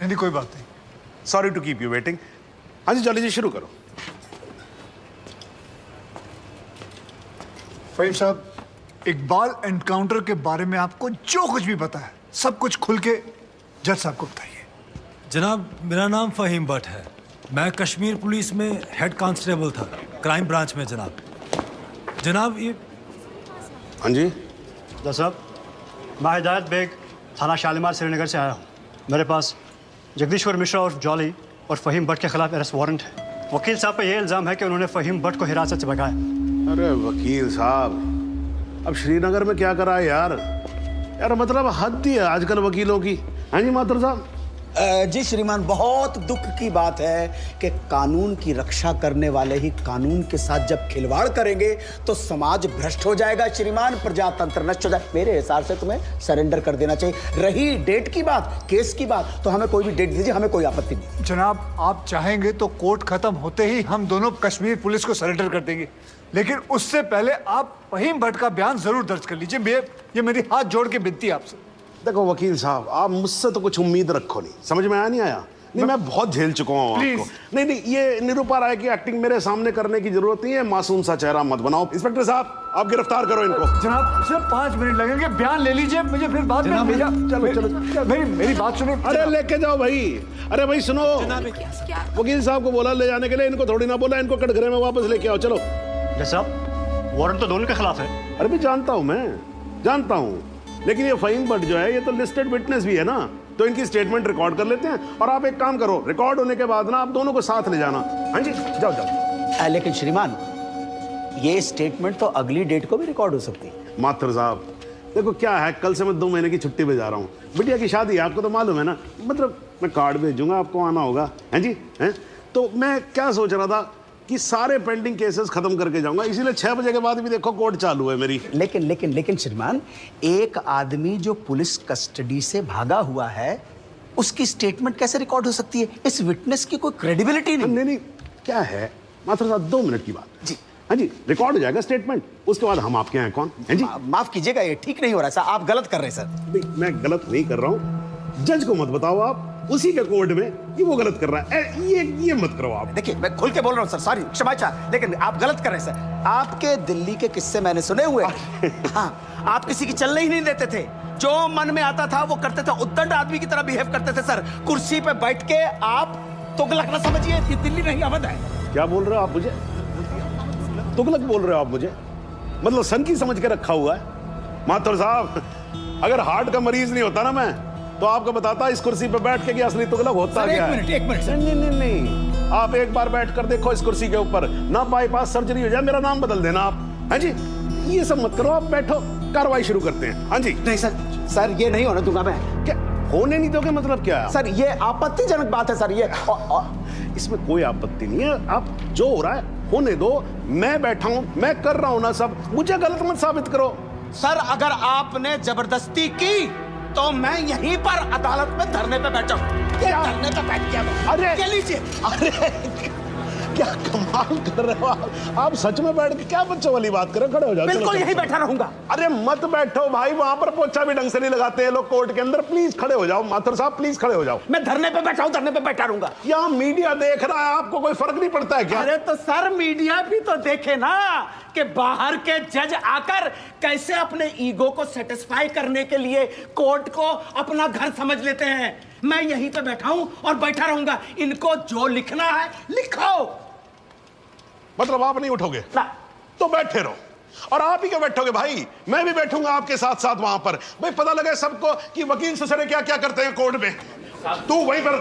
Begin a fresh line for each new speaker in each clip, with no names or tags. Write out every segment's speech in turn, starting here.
नहीं कोई बात नहीं।
Sorry to keep you waiting. हाँ जी जॉली जी शुरू करो।
फहीम साहब, इकबाल एनकाउंटर के बारे में आपको जो कुछ भी पता है सब कुछ खुल के जज साहब को बताइए।
जनाब, मेरा नाम फ़हीम भट्ट है। मैं कश्मीर पुलिस में हेड कांस्टेबल था, क्राइम ब्रांच में। जनाब ये
हाँ जी
साहब, मैं हिदायत बेग थाना शालीमार श्रीनगर से आया हूँ। मेरे पास जगदीश्वर मिश्रा और जॉली और फ़हीम भट्ट के खिलाफ अरेस्ट वारंट है। वकील साहब पे ये इल्ज़ाम है कि उन्होंने फ़हीम भट्ट को हिरासत से भगाया।
अरे वकील साहब, अब श्रीनगर में क्या करा है यार? यार मतलब हद ही है आजकल वकीलों की। हाँ जी माथुर साहब।
जी श्रीमान, बहुत दुख की बात है कि कानून की रक्षा करने वाले ही कानून के साथ जब खिलवाड़ करेंगे तो समाज भ्रष्ट हो जाएगा श्रीमान, प्रजातंत्र नष्ट हो जाएगा। मेरे हिसाब से तुम्हें सरेंडर कर देना चाहिए। रही डेट की बात, केस की बात, तो हमें कोई भी डेट दीजिए, हमें कोई आपत्ति नहीं।
जनाब, आप चाहेंगे तो कोर्ट खत्म होते ही हम दोनों कश्मीर पुलिस को सरेंडर कर देंगे, लेकिन उससे पहले आप फ़हीम भट्ट का बयान जरूर दर्ज कर लीजिए। ये मेरी हाथ जोड़ के विनती है आपसे।
देखो वकील साहब, आप मुझसे तो कुछ उम्मीद रखो नहीं, समझ में आया नहीं आया? नहीं मैं बहुत झेल चुका हूँ आपको। नहीं, ये निरुपा राय की एक्टिंग मेरे सामने करने की जरूरत नहीं है। मासूम सा चेहरा मत बनाओ। इंस्पेक्टर साहब, आप गिरफ्तार करो इनको।
जनाब सिर्फ 5 मिनट लगेंगे, बयान ले लीजिए, मुझे फिर बाद में चलो मेरी बात सुनिए।
अरे लेके जाओ भाई। अरे भाई सुनो, वकील साहब को बोला ले जाने के लिए, इनको थोड़ी ना बोला इनको कटघरे में वापस लेके आओ। चलो
साहब, वारंट तो दोनों के खिलाफ है।
अरे भी जानता हूँ, मैं जानता हूँ, लेकिन ये फ़हीम भट्ट जो है ये तो लिस्टेड विटनेस भी है ना, तो इनकी स्टेटमेंट रिकॉर्ड कर लेते हैं। और आप एक काम करो, रिकॉर्ड होने के बाद ना आप दोनों को साथ ले जाना। हाँ जी जाओ जाओ।
लेकिन श्रीमान, ये स्टेटमेंट तो अगली डेट को भी रिकॉर्ड हो सकती है।
माथुर साहब देखो क्या है, कल से मैं 2 महीने की छुट्टी पे जा रहा हूँ। बिटिया की शादी है, आपको तो मालूम है ना, मतलब मैं कार्ड भेजूंगा, आपको आना होगा। हैं जी हैं। तो मैं क्या सोच रहा था कि सारे पेंडिंग केसेस खत्म करके जाऊंगा, इसीलिए 6 बजे के बाद भी देखो कोर्ट चालू है मेरी।
लेकिन श्रीमान, एक आदमी जो पुलिस कस्टडी से भागा हुआ है उसकी स्टेटमेंट कैसे रिकॉर्ड हो सकती है? इस विटनेस की कोई क्रेडिबिलिटी
नहीं, क्या है माथुर साहब, 2 मिनट की बात जी। हाँ जी, रिकॉर्ड हो जाएगा स्टेटमेंट, उसके बाद हम आपके हैं कौन? हैं जी।
माफ कीजिएगा, ये ठीक नहीं हो रहा सर, आप गलत कर रहे हैं सर।
नहीं, मैं गलत नहीं कर रहा हूँ, जज को मत बताओ आप, उसी के कोर्ट में कि वो गलत कर रहा है। ये मत करो आप।
देखिए मैं खुल के बोल रहा हूँ सर, सॉरी, क्षमा चाह, लेकिन आप गलत कर रहे हैं सर। आपके दिल्ली के किस्से मैंने सुने हुए। हाँ, आप किसी की चलने ही नहीं देते थे, जो मन में आता था वो करते थे, उद्दंड आदमी की तरह बिहेव करते थे सर। कुर्सी पे बैठ के आप तुगलक ना समझिए, ये दिल्ली नहीं अवध है।
क्या बोल रहे हो आप मुझे? तुगलक बोल रहे हो आप मुझे? मतलब सन की समझ के रखा हुआ है? माथुर साहब, अगर हार्ट का मरीज नहीं होता ना मैं, तो आपको बताता इस कुर्सी पे बैठ के कि असली तुगलक होता क्या है।
एक मिनट सर।
नहीं, आप एक बार बैठ कर देखो इस कुर्सी के ऊपर, ना बाईपास सर्जरी हो जाए, मेरा नाम बदल देना आप। हाँ जी, ये सब मत करो, आप बैठो, कार्रवाई शुरू करते हैं। हाँ जी।
नहीं सर, ये नहीं होने दूंगा मैं।
क्या होने नहीं दोगे? मतलब क्या
सर, ये आपत्तिजनक बात है सर। ये
इसमें कोई आपत्ति नहीं है, आप जो हो रहा है होने दो। मैं बैठा हूं, मैं कर रहा हूं ना सब, मुझे गलत मत साबित करो।
सर, अगर आपने जबरदस्ती की तो मैं यहीं पर अदालत में धरने पे बैठा हूं। धरने पे बैठ गया।
अरे
लीजिए।
अरे क्या कमाल कर रहे हो आप सच में बैठ के क्या बच्चों वाली बात कर रहे हो? खड़े हो जाओ।
बिल्कुल यहीं बैठा रहूंगा।
अरे मत बैठो भाई, वहां पर पोछा भी ढंग से नहीं लगाते हैं लोग कोर्ट के अंदर। प्लीज खड़े हो जाओ माथुर साहब, प्लीज खड़े हो जाओ।
मैं धरने पे बैठा हूं, धरने पे बैठा रहूंगा।
यहाँ मीडिया देख रहा है, आपको कोई फर्क नहीं पड़ता है क्या?
अरे तो सर, मीडिया भी तो देखे ना कि बाहर के जज आकर कैसे अपने ईगो को सेटिस्फाई करने के लिए कोर्ट को अपना घर समझ लेते हैं। मैं यहीं पे बैठा हूं और बैठा रहूंगा। इनको जो लिखना है लिखो।
मतलब आप नहीं उठोगे
ना,
तो बैठे रहो, और आप ही क्या बैठोगे भाई, मैं भी बैठूंगा आपके साथ साथ वहां पर। भाई पता लगे सबको कि वकील ससुरे क्या क्या करते हैं कोर्ट में। तू वहीं पर।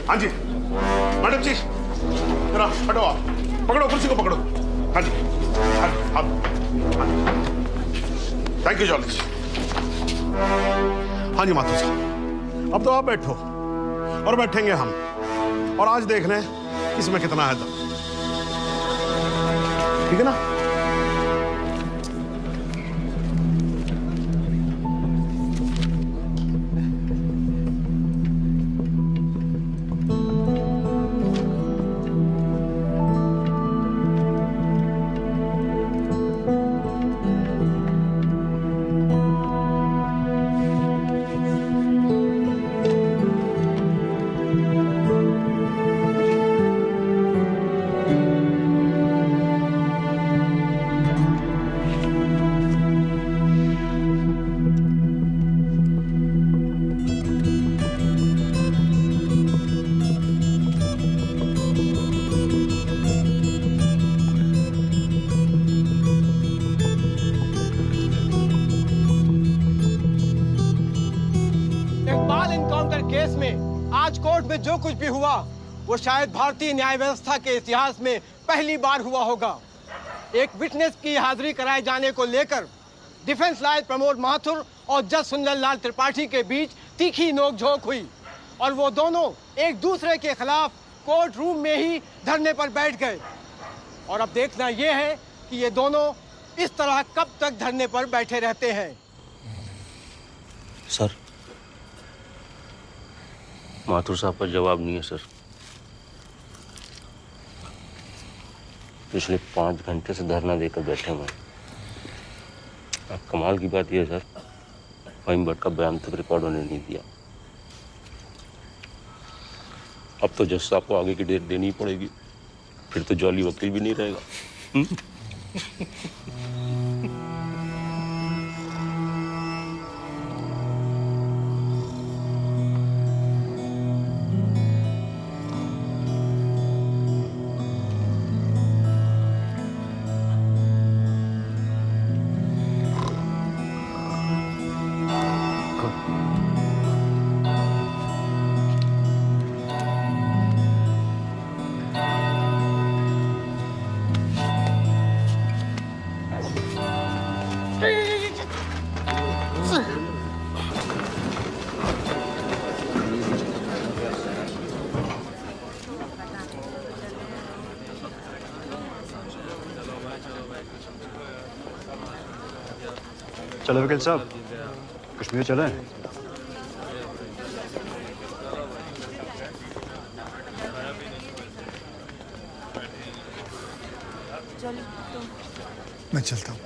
हाँ जी मैडम जी, जरा हटो, आप पकड़ो, कुर्सी को पकड़ो। हाँ जी, थैंक यू जॉली। हाँ जी माथुर साहब, अब तो आप बैठो और बैठेंगे हम, और आज देख लें इसमें कितना है दम। ठीक है ना?
आज कोर्ट में जो कुछ भी हुआ वो शायद भारतीय न्याय व्यवस्था के इतिहास में पहली बार हुआ होगा। एक विटनेस की हाजिरी कराए जाने को लेकर डिफेंस लॉयर प्रमोद माथुर और जज सुंदर लाल त्रिपाठी के बीच तीखी नोकझोंक हुई और वो दोनों एक दूसरे के खिलाफ कोर्ट रूम में ही धरने पर बैठ गए। और अब देखना यह है कि ये दोनों इस तरह कब तक धरने पर बैठे रहते हैं।
सर, माथुर साहब का जवाब नहीं है सर। पिछले 5 घंटे से धरना देकर बैठे हुए हैं। अब कमाल की बात यह है सर, फहीम भट्ट का बयान तक रिकॉर्ड होने नहीं दिया। अब तो जज साहब को आगे की डेट देनी ही पड़ेगी, फिर तो जॉली वकील भी नहीं रहेगा।
चलो वकील साहब, कश्मीर चलें।
मैं चलता हूँ,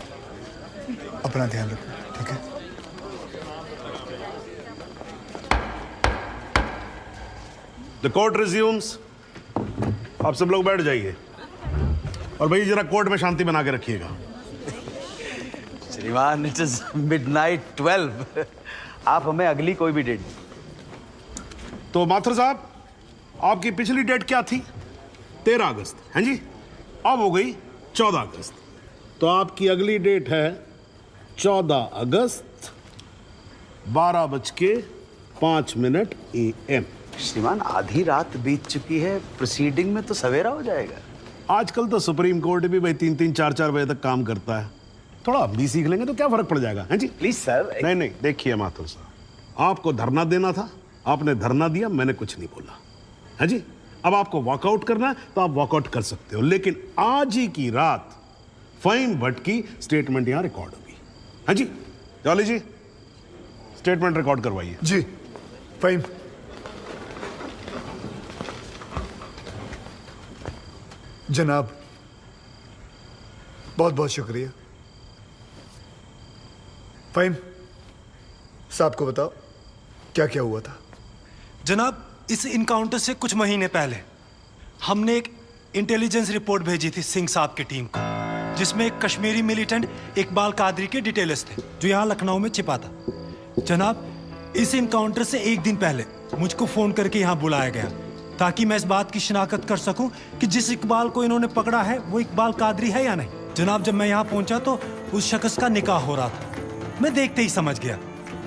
अपना ध्यान रखो, ठीक है?
The court resumes. आप सब लोग बैठ जाइए और भाई जरा कोर्ट में शांति बना के रखिएगा।
श्रीमान, इट इज मिडनाइट 12। आप हमें अगली कोई भी डेट।
तो माथुर साहब, आपकी पिछली डेट क्या थी? 13 अगस्त, हैं जी? अब हो गई 14 अगस्त। तो आपकी अगली डेट है 14 अगस्त 12:05 AM।
श्रीमान, आधी रात बीत चुकी है, प्रोसीडिंग में तो सवेरा हो जाएगा।
आजकल तो सुप्रीम कोर्ट भी भाई 3-3, 4-4 बजे तक काम करता है। थोड़ा हम भी सीख लेंगे तो क्या फर्क पड़ जाएगा, हैं जी?
Please sir.
नहीं, देखिए माथुर साहब, आपको धरना देना था, आपने धरना दिया, मैंने कुछ नहीं बोला, है जी? अब आपको वॉकआउट करना है तो आप वॉकआउट कर सकते हो, लेकिन आज ही की रात फहीम भट्ट की स्टेटमेंट यहां रिकॉर्ड होगी, है जी? जॉली जी, स्टेटमेंट रिकॉर्ड करवाइए।
जी फहीम। जनाब, बहुत बहुत शुक्रिया। फहीम साहब को बताओ क्या क्या हुआ था।
जनाब, इस इनकाउंटर से कुछ महीने पहले हमने एक इंटेलिजेंस रिपोर्ट भेजी थी सिंह साहब की टीम को, जिसमें एक कश्मीरी मिलिटेंट इकबाल कादरी के डिटेल्स थे जो यहाँ लखनऊ में छिपा था। जनाब, इस इनकाउंटर से एक दिन पहले मुझको फोन करके यहाँ बुलाया गया ताकि मैं इस बात की शिनाख्त कर सकूं कि जिस इकबाल को इन्होंने पकड़ा है वो इकबाल कादरी है या नहीं। जनाब, जब मैं यहाँ पहुंचा तो उस शख्स का निकाह हो रहा था। मैं देखते ही समझ गया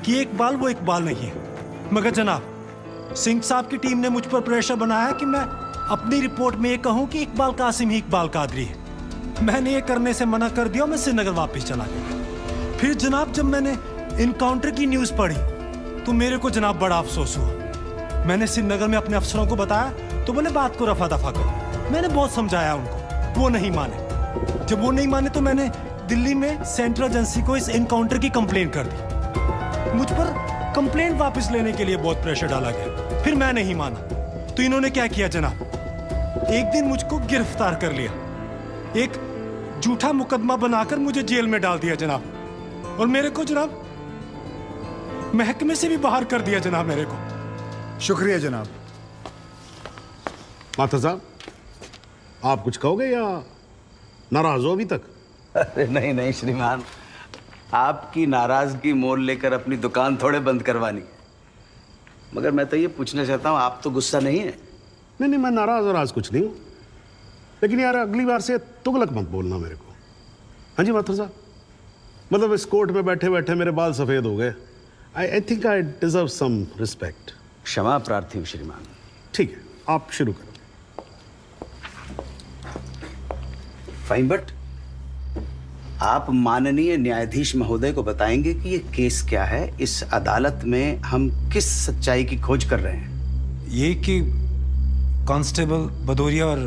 कि इकबाल वो इकबाल नहीं है। मगर जनाब, सिंह साहब की टीम ने मुझ पर प्रेशर बनाया कि मैं अपनी रिपोर्ट में ये कहूं कि इकबाल कासिम ही इकबाल कादरी है। मैंने ये करने से मना कर दिया और मैं श्रीनगर वापस चला गया। फिर जनाब, जब मैंने इनकाउंटर की न्यूज़ पढ़ी तो मेरे को जनाब बड़ा अफसोस हुआ। मैंने श्रीनगर में अपने अफसरों को बताया तो बोले बात को रफा दफा करो। मैंने बहुत समझाया उनको, वो नहीं माने। जब वो नहीं माने तो मैंने दिल्ली में सेंट्रल एजेंसी को इस एनकाउंटर की कंप्लेन कर दी। मुझ पर कंप्लेंट वापस लेने के लिए बहुत प्रेशर डाला गया। फिर मैं नहीं माना तो इन्होंने क्या किया जनाब, एक दिन मुझको गिरफ्तार कर लिया, एक झूठा मुकदमा बनाकर मुझे जेल में डाल दिया जनाब, और मेरे को जनाब महकमे से भी बाहर कर दिया जनाब मेरे को।
शुक्रिया जनाब।
माथुर साहब, आप कुछ कहोगे या नाराज हो अभी तक?
अरे नहीं नहीं श्रीमान, आपकी नाराजगी मोल लेकर अपनी दुकान थोड़े बंद करवानी है। मगर मैं तो ये पूछना चाहता हूँ, आप तो गुस्सा नहीं है?
नहीं, मैं नाराज और आज कुछ नहीं हूँ, लेकिन यार अगली बार से तुगलक मत बोलना मेरे को। हाँ जी माथुर साहब, मतलब इस कोर्ट में बैठे बैठे मेरे बाल सफेद हो गए। I think I deserve some respect.
क्षमा प्रार्थी हूं श्रीमान।
ठीक है, आप शुरू करो।
फाइन भट्ट, आप माननीय न्यायाधीश महोदय को बताएंगे कि ये केस क्या है, इस अदालत में हम किस सच्चाई की खोज कर रहे हैं।
ये कि कांस्टेबल भदौरिया और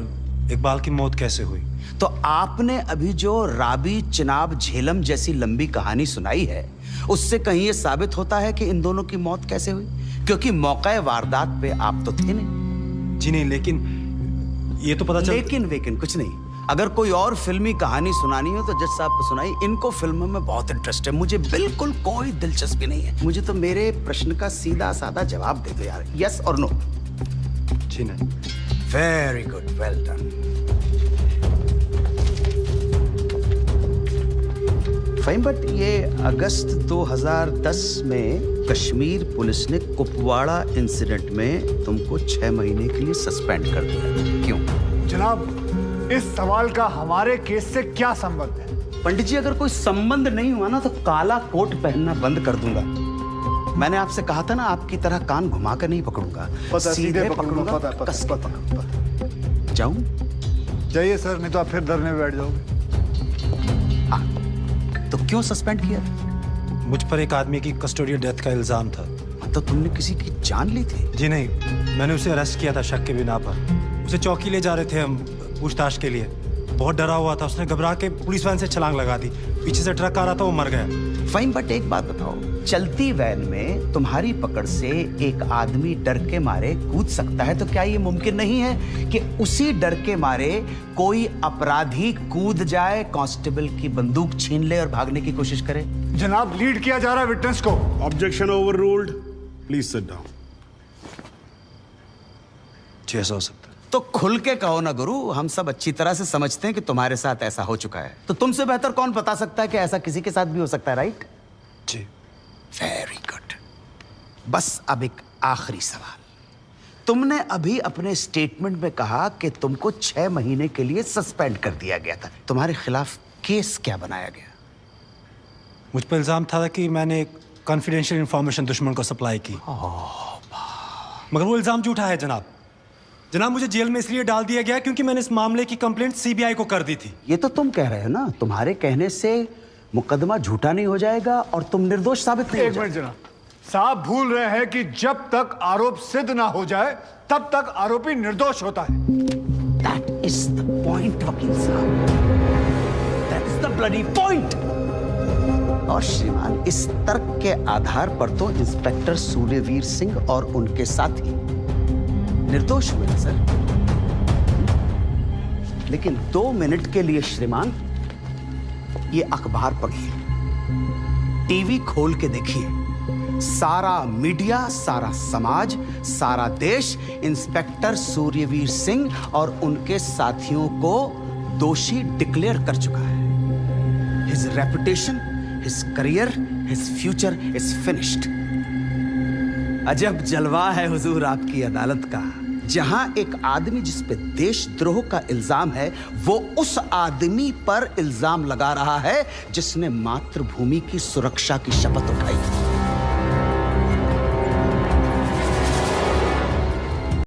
इकबाल की मौत कैसे हुई।
तो आपने अभी जो राबी चिनाब झेलम जैसी लंबी कहानी सुनाई है, उससे कहीं ये साबित होता है कि इन दोनों की मौत कैसे हुई? क्योंकि मौके वारदात पे आप तो थे नहीं।
जी नहीं, लेकिन ये तो पता चल।
लेकिन वेकिन कुछ नहीं। अगर कोई और फिल्मी कहानी सुनानी हो तो जज साहब को सुनाई। इनको फिल्मों में बहुत इंटरेस्ट है, मुझे बिल्कुल कोई दिलचस्पी नहीं है। मुझे तो मेरे प्रश्न का सीधा साधा जवाब दे दो यार, यस और नो।
जी नहीं।
Very good, well done. Fine, but ये अगस्त 2010 में कश्मीर पुलिस ने कुपवाड़ा इंसिडेंट में तुमको 6 महीने के लिए सस्पेंड कर दिया, क्यों?
जनाब, इस सवाल का हमारे केस से क्या संबंध है?
पंडित जी, अगर कोई संबंध नहीं हुआ ना तो काला कोट पहनना बंद कर दूंगा। मैंने आपसे कहा था ना, आपकी तरह कान घुमा कर नहीं पकड़ूंगा, सीधे पकड़ूंगा, कस के पकड़ूंगा। जाऊं?
जाइए सर, नहीं तो आप फिर धरने में बैठ जाओगे।
तो क्यों सस्पेंड किया?
मुझ पर एक आदमी की कस्टोडियल डेथ का इल्जाम था।
तो तुमने किसी की जान ली थी?
जी नहीं, मैंने उसे अरेस्ट किया था शक के बिना पर। उसे चौकी ले जा रहे थे हम पूछताछ के लिए। बहुत डरा हुआ था, उसने घबरा के पुलिस वैन से छलांग लगा दी। पीछे से ट्रक आ रहा था, वो मर गया।
फाइन, बट एक बात बताओ, चलती वैन में तुम्हारी पकड़ से एक आदमी डर के मारे कूद सकता है, तो क्या ये मुमकिन नहीं है कि उसी डर के मारे कोई अपराधी कूद जाए, कांस्टेबल की बंदूक छीन ले और भागने की कोशिश करे?
जनाब, लीड किया जा रहा है विटनेस को।
Objection overruled, please sit down.
जी, ऐसा हो सकता है।
तो खुल के कहो ना गुरु, हम सब अच्छी तरह से समझते हैं कि तुम्हारे साथ ऐसा हो चुका है। तो तुमसे बेहतर कौन बता सकता है कि ऐसा किसी के साथ भी हो सकता है, राइट?
जी।
Very good. बस अब एक आखिरी सवाल। तुमने अभी अपने स्टेटमेंट में कहा कि तुमको 6 महीने के लिए सस्पेंड कर दिया गया था। तुम्हारे खिलाफ केस क्या बनाया गया?
मुझ पर इल्जाम था कि मैंने एक कॉन्फिडेंशियल इंफॉर्मेशन दुश्मन को सप्लाई की। मगर वो इल्जाम झूठा है जनाब। जनाब, मुझे जेल में इसलिए डाल दिया गया क्योंकि मैंने इस मामले की कंप्लेंट सीबीआई को कर दी थी।
ये तो तुम कह रहे हो ना, तुम्हारे कहने से मुकदमा झूठा नहीं हो जाएगा और तुम निर्दोष साबित नहीं हो
एक मिनट
जाओगे।
जनाब, साहब भूल रहे हैं कि जब तक आरोप सिद्ध ना हो जाए तब तक आरोपी निर्दोष होता है।
That is the point, वकील साहब। That's the bloody point। और श्रीमान, इस तर्क के आधार पर तो इंस्पेक्टर सूर्यवीर सिंह और उनके साथी निर्दोष हुए ना सर। लेकिन 2 मिनट के लिए श्रीमान ये अखबार पढ़िए, टीवी खोल के देखिए। सारा मीडिया, सारा समाज, सारा देश इंस्पेक्टर सूर्यवीर सिंह और उनके साथियों को दोषी डिक्लेयर कर चुका है। His reputation, his career, his future is finished. अजब जलवा है हुजूर आपकी अदालत का, जहां एक आदमी जिस पे देशद्रोह का इल्जाम है, वो उस आदमी पर इल्जाम लगा रहा है जिसने मातृभूमि की सुरक्षा की शपथ उठाई।